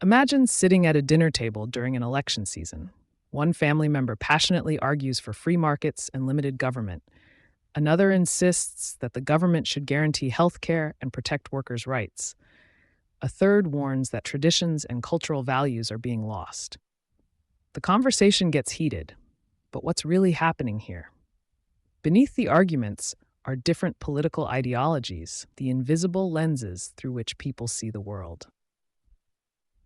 Imagine sitting at a dinner table during an election season. One family member passionately argues for free markets and limited government. Another insists that the government should guarantee health care and protect workers' rights. A third warns that traditions and cultural values are being lost. The conversation gets heated, but what's really happening here? Beneath the arguments are different political ideologies, the invisible lenses through which people see the world.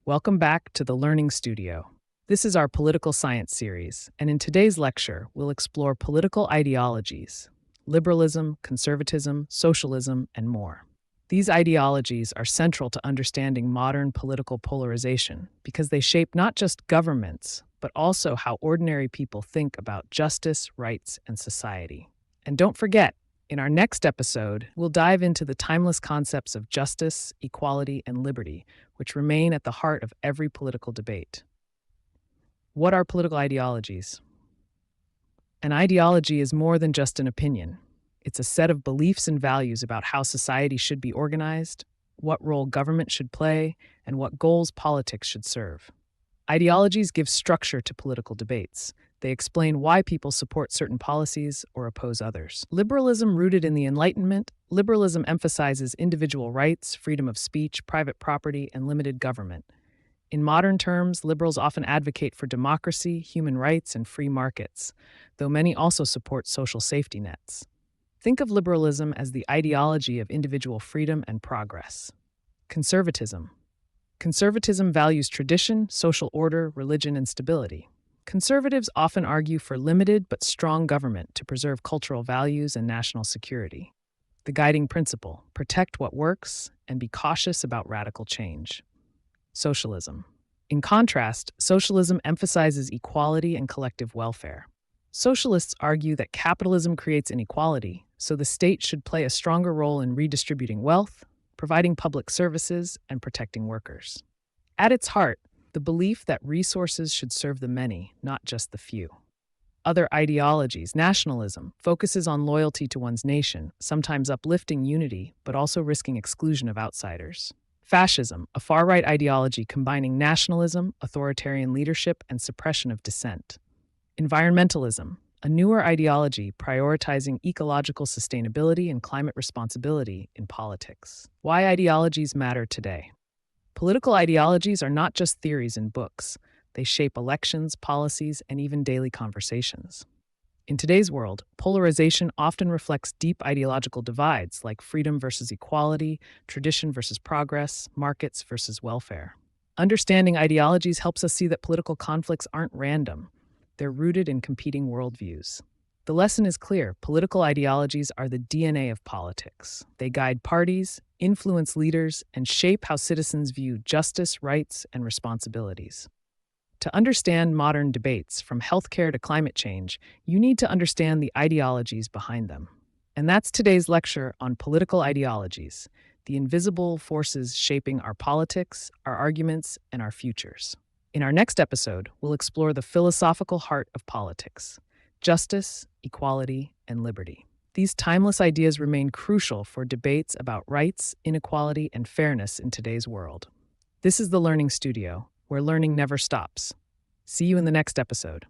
Welcome back to the Learning Studio. This is our political science series, and in today's lecture, we'll explore political ideologies, liberalism, conservatism, socialism, and more. These ideologies are central to understanding modern political polarization because they shape not just governments, but also how ordinary people think about justice, rights, and society. And don't forget, in our next episode, we'll dive into the timeless concepts of justice, equality, and liberty, which remain at the heart of every political debate. What are political ideologies? An ideology is more than just an opinion. It's a set of beliefs and values about how society should be organized, what role government should play, and what goals politics should serve. Ideologies give structure to political debates. They explain why people support certain policies or oppose others. Liberalism, rooted in the Enlightenment, liberalism emphasizes individual rights, freedom of speech, private property, and limited government. In modern terms, liberals often advocate for democracy, human rights, and free markets, though many also support social safety nets. Think of liberalism as the ideology of individual freedom and progress. Conservatism. Conservatism values tradition, social order, religion, and stability. Conservatives often argue for limited but strong government to preserve cultural values and national security. The guiding principle: protect what works and be cautious about radical change. Socialism. In contrast, socialism emphasizes equality and collective welfare. Socialists argue that capitalism creates inequality, so the state should play a stronger role in redistributing wealth, providing public services, and protecting workers. At its heart, the belief that resources should serve the many, not just the few. Other ideologies: nationalism, focuses on loyalty to one's nation, sometimes uplifting unity, but also risking exclusion of outsiders. Fascism, a far-right ideology combining nationalism, authoritarian leadership, and suppression of dissent. Environmentalism, a newer ideology prioritizing ecological sustainability and climate responsibility in politics. Why ideologies matter today. Political ideologies are not just theories in books. They shape elections, policies, and even daily conversations. In today's world, polarization often reflects deep ideological divides like freedom versus equality, tradition versus progress, markets versus welfare. Understanding ideologies helps us see that political conflicts aren't random. They're rooted in competing worldviews. The lesson is clear: political ideologies are the DNA of politics. They guide parties, influence leaders, and shape how citizens view justice, rights, and responsibilities. To understand modern debates, from healthcare to climate change, you need to understand the ideologies behind them. And that's today's lecture on political ideologies, the invisible forces shaping our politics, our arguments, and our futures. In our next episode, we'll explore the philosophical heart of politics: justice, equality, and liberty. These timeless ideas remain crucial for debates about rights, inequality, and fairness in today's world. This is the Learning Studio, where learning never stops. See you in the next episode.